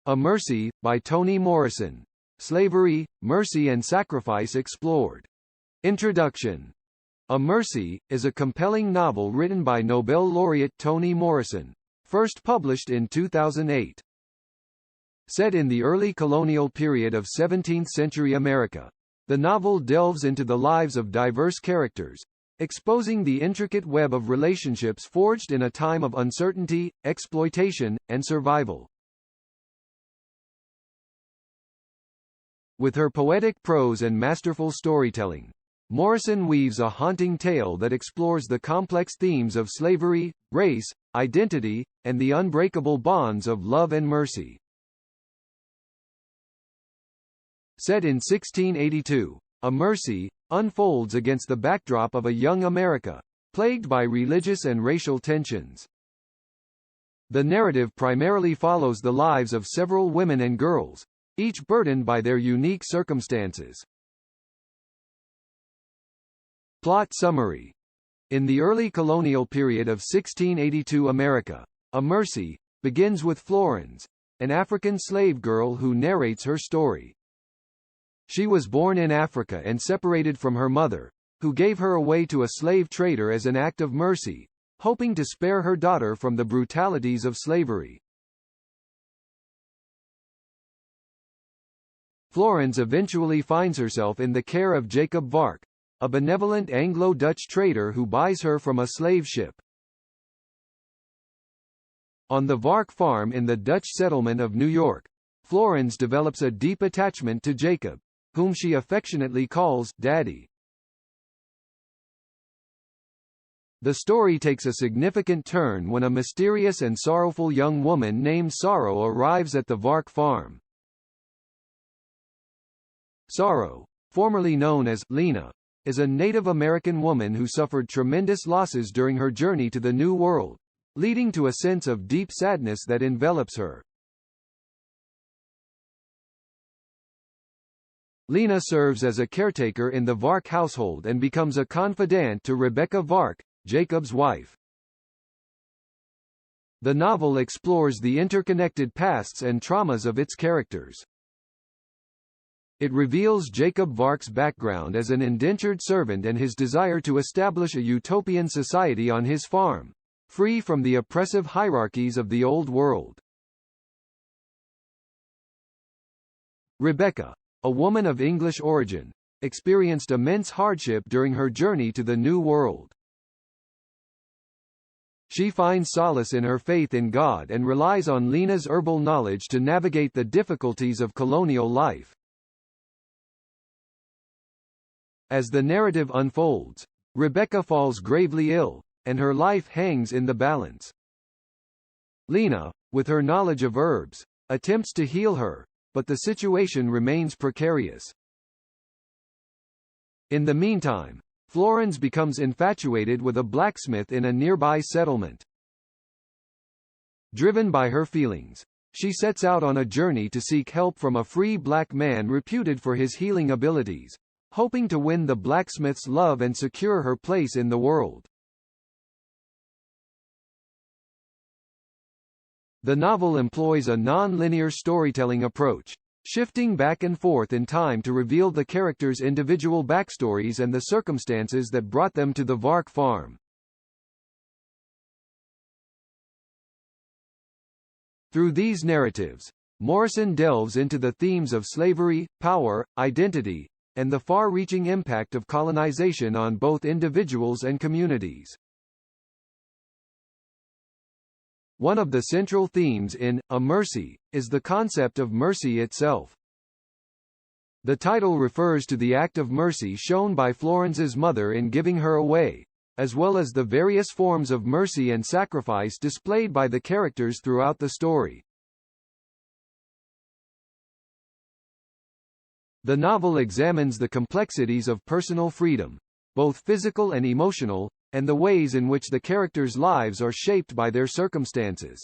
A Mercy, by Toni Morrison. Slavery, Mercy and Sacrifice Explored. Introduction. A Mercy is a compelling novel written by Nobel laureate Toni Morrison, first published in 2008. Set in the early colonial period of 17th-century America, the novel delves into the lives of diverse characters, exposing the intricate web of relationships forged in a time of uncertainty, exploitation, and survival. With her poetic prose and masterful storytelling, Morrison weaves a haunting tale that explores the complex themes of slavery, race, identity, and the unbreakable bonds of love and mercy. Set in 1682, A Mercy unfolds against the backdrop of a young America, plagued by religious and racial tensions. The narrative primarily follows the lives of several women and girls, each burdened by their unique circumstances. Plot summary. In the early colonial period of 1682 America, A Mercy begins with Florens, an African slave girl who narrates her story. She was born in Africa and separated from her mother, who gave her away to a slave trader as an act of mercy, hoping to spare her daughter from the brutalities of slavery. Florens eventually finds herself in the care of Jacob Vark, a benevolent Anglo-Dutch trader who buys her from a slave ship. On the Vark farm in the Dutch settlement of New York, Florens develops a deep attachment to Jacob, whom she affectionately calls Daddy. The story takes a significant turn when a mysterious and sorrowful young woman named Sorrow arrives at the Vark farm. Sorrow, formerly known as Lena, is a Native American woman who suffered tremendous losses during her journey to the New World, leading to a sense of deep sadness that envelops her. Lena serves as a caretaker in the Vark household and becomes a confidant to Rebecca Vark, Jacob's wife. The novel explores the interconnected pasts and traumas of its characters. It reveals Jacob Vark's background as an indentured servant and his desire to establish a utopian society on his farm, free from the oppressive hierarchies of the Old World. Rebecca, a woman of English origin, experienced immense hardship during her journey to the New World. She finds solace in her faith in God and relies on Lena's herbal knowledge to navigate the difficulties of colonial life. As the narrative unfolds, Rebecca falls gravely ill, and her life hangs in the balance. Lena, with her knowledge of herbs, attempts to heal her, but the situation remains precarious. In the meantime, Florens becomes infatuated with a blacksmith in a nearby settlement. Driven by her feelings, she sets out on a journey to seek help from a free black man reputed for his healing abilities, hoping to win the blacksmith's love and secure her place in the world. The novel employs a non-linear storytelling approach, shifting back and forth in time to reveal the characters' individual backstories and the circumstances that brought them to the Vark farm. Through these narratives, Morrison delves into the themes of slavery, power, identity, and the far-reaching impact of colonization on both individuals and communities. One of the central themes in A Mercy is the concept of mercy itself. The title refers to the act of mercy shown by Florens's mother in giving her away, as well as the various forms of mercy and sacrifice displayed by the characters throughout the story. The novel examines the complexities of personal freedom, both physical and emotional, and the ways in which the characters' lives are shaped by their circumstances.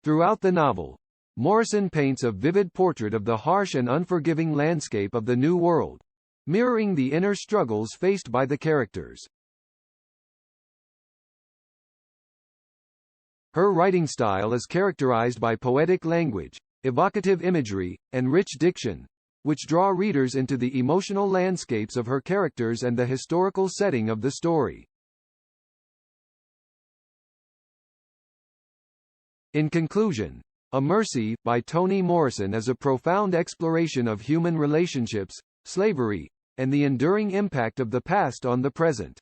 Throughout the novel, Morrison paints a vivid portrait of the harsh and unforgiving landscape of the New World, mirroring the inner struggles faced by the characters. Her writing style is characterized by poetic language, evocative imagery, and rich diction, which draw readers into the emotional landscapes of her characters and the historical setting of the story. In conclusion, A Mercy, by Toni Morrison is a profound exploration of human relationships, slavery, and the enduring impact of the past on the present.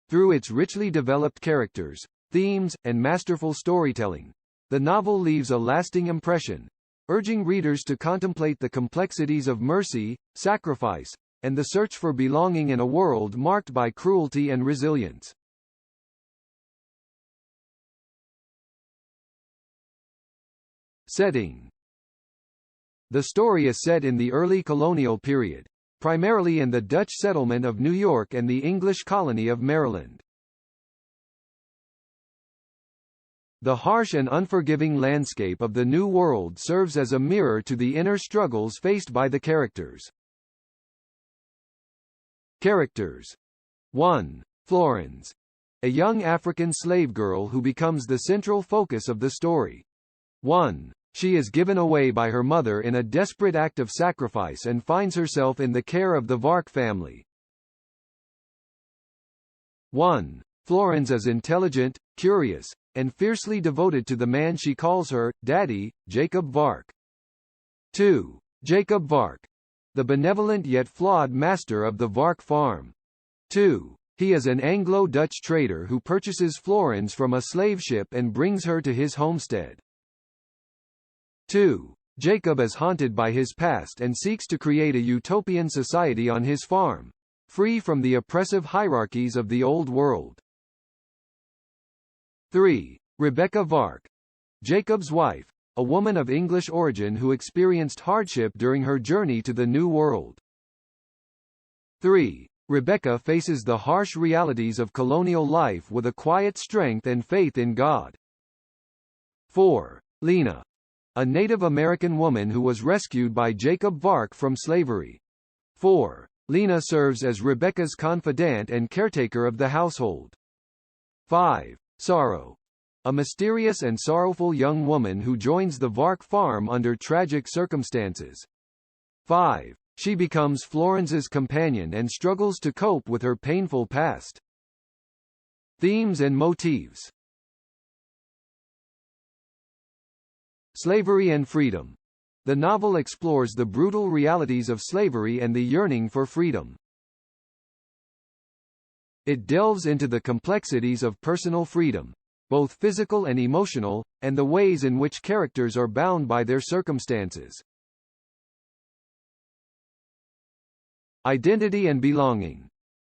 Through its richly developed characters, themes, and masterful storytelling, the novel leaves a lasting impression, urging readers to contemplate the complexities of mercy, sacrifice, and the search for belonging in a world marked by cruelty and resilience. Setting. The story is set in the early colonial period, primarily in the Dutch settlement of New York and the English colony of Maryland. The harsh and unforgiving landscape of the New World serves as a mirror to the inner struggles faced by the characters. Characters. 1. Florens. A young African slave girl who becomes the central focus of the story. 1. She is given away by her mother in a desperate act of sacrifice and finds herself in the care of the Vark family. 1. Florens is intelligent, curious, and fiercely devoted to the man she calls her daddy, Jacob Vark. 2. Jacob Vark. The benevolent yet flawed master of the Vark farm. 2. He is an Anglo-Dutch trader who purchases Florens from a slave ship and brings her to his homestead. 2. Jacob is haunted by his past and seeks to create a utopian society on his farm, free from the oppressive hierarchies of the Old World. 3. Rebecca Vark. Jacob's wife, a woman of English origin who experienced hardship during her journey to the New World. 3. Rebecca faces the harsh realities of colonial life with a quiet strength and faith in God. 4. Lena. A Native American woman who was rescued by Jacob Vark from slavery. 4. Lena serves as Rebecca's confidant and caretaker of the household. 5. Sorrow. A mysterious and sorrowful young woman who joins the Vark farm under tragic circumstances. 5. She becomes Florens's companion and struggles to cope with her painful past. Themes and motifs. Slavery and freedom. The novel explores the brutal realities of slavery and the yearning for freedom. It delves into the complexities of personal freedom, both physical and emotional, and the ways in which characters are bound by their circumstances. Identity and belonging.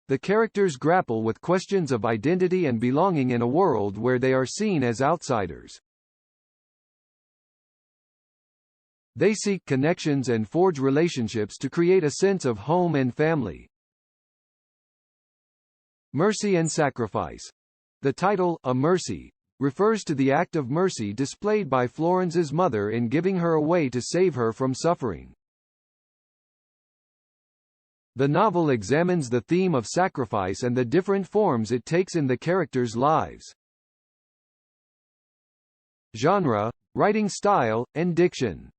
The characters grapple with questions of identity and belonging in a world where they are seen as outsiders. They seek connections and forge relationships to create a sense of home and family. Mercy and sacrifice. The title, A Mercy, refers to the act of mercy displayed by Florens's mother in giving her away to save her from suffering. The novel examines the theme of sacrifice and the different forms it takes in the characters' lives. Genre, writing style, and diction.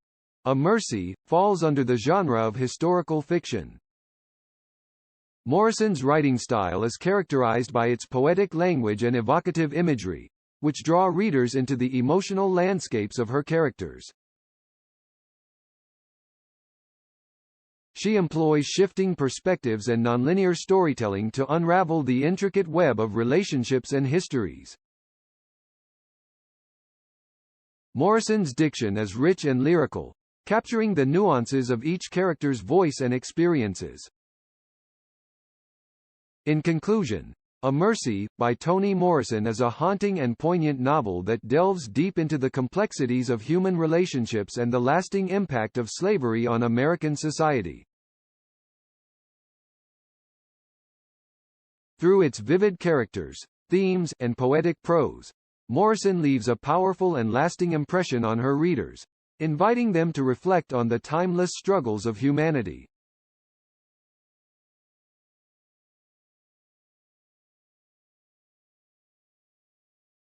A Mercy falls under the genre of historical fiction. Morrison's writing style is characterized by its poetic language and evocative imagery, which draw readers into the emotional landscapes of her characters. She employs shifting perspectives and nonlinear storytelling to unravel the intricate web of relationships and histories. Morrison's diction is rich and lyrical, capturing the nuances of each character's voice and experiences. In conclusion, A Mercy, by Toni Morrison is a haunting and poignant novel that delves deep into the complexities of human relationships and the lasting impact of slavery on American society. Through its vivid characters, themes, and poetic prose, Morrison leaves a powerful and lasting impression on her readers, inviting them to reflect on the timeless struggles of humanity.